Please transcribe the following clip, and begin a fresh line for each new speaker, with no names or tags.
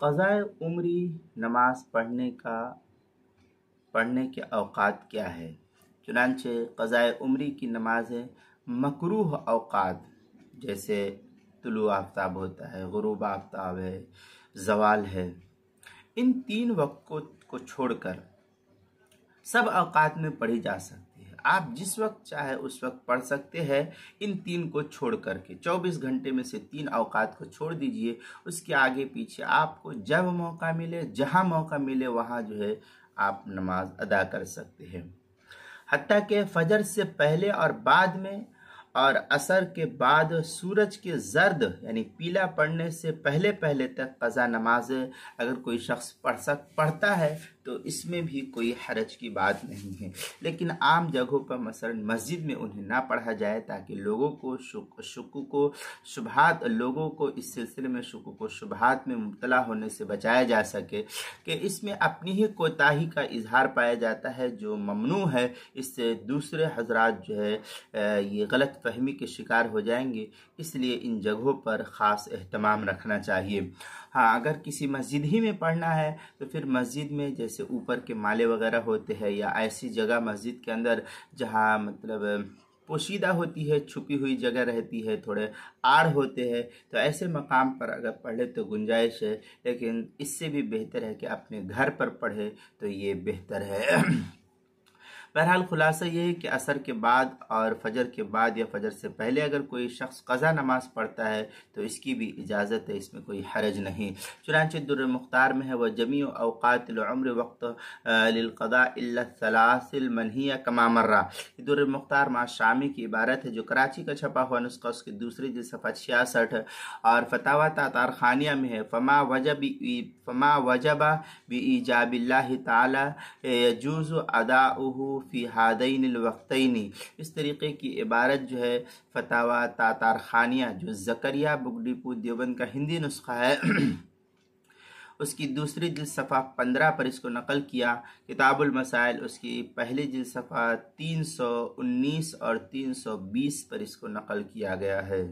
क़ज़ाए उम्री नमाज पढ़ने के औक़ात क्या है। चुनांचे क़ज़ाए उम्री की नमाज़ें मकरूह औक़ात जैसे तुलू आफ्ताब होता है, गुरूब आफ्ताब है, ज़वाल है, इन 3 वक़्त को छोड़कर सब औक़ात में पढ़ी जा सकती है। आप जिस वक्त चाहे उस वक्त पढ़ सकते हैं। इन 3 को छोड़ करके 24 घंटे में से 3 औक़ात को छोड़ दीजिए। उसके आगे पीछे आपको जब मौका मिले, जहाँ मौका मिले वहाँ जो है आप नमाज अदा कर सकते हैं। हत्ता के फजर से पहले और बाद में और असर के बाद सूरज के जर्द यानी पीला पड़ने से पहले पहले तक क़ज़ा नमाज अगर कोई शख्स पढ़ता है तो इसमें भी कोई हरज की बात नहीं है। लेकिन आम जगहों पर मसलन मस्जिद में उन्हें ना पढ़ा जाए ताकि लोगों को इस सिलसिले में शुकूक व शुबहात में मुब्तला होने से बचाया जा सके कि इसमें अपनी ही कोताही का इजहार पाया जाता है जो ममनू है। इससे दूसरे हजरात जो है ये गलत फहमी के शिकार हो जाएंगे। इसलिए इन जगहों पर ख़ास एहतमाम रखना चाहिए। हाँ, अगर किसी मस्जिद ही में पढ़ना है तो फिर मस्जिद में जैसे ऊपर के माले वगैरह होते हैं या ऐसी जगह मस्जिद के अंदर जहाँ मतलब पोशीदा होती है, छुपी हुई जगह रहती है, थोड़े आड़ होते हैं, तो ऐसे मकाम पर अगर पढ़े तो गुंजाइश है। लेकिन इससे भी बेहतर है कि अपने घर पर पढ़े तो ये बेहतर है। बहरहाल खुलासा ये है कि असर के बाद और फजर के बाद या फजर से पहले अगर कोई शख्स क़ज़ा नमाज पढ़ता है तो इसकी भी इजाज़त है, इसमें कोई हरज नहीं। चुनांचे दुर्र मुख्तार में है वह जमी औक़ातिल उम्र वक्त लिल क़ज़ा इल्ला सलासिल मनहिया कमा मर्रा। दुर्र मुख्तार मा शामी की इबारत है जो कराची का छपा हुआ नुस्खा उसकी दूसरी जिल्द सफ़ा 66 और फतावा तातार खानिया में है। फमा वजबा बिइजाबिल्लाहि ताला यजूज़ु अदाउहु फ़ी हादैनिल वक्तैनी। इस तरीके की इबारत जो है फतावा तातार खानिया जो ज़करिया बुगडीपुर देवबंद का हिंदी नुस्खा है उसकी दूसरी जिल्द सफ़ा 15 पर इसको नकल किया। किताबुल मसाइल उसकी पहली जिल्द सफ़ा 319 और 320 पर इसको नकल किया गया है।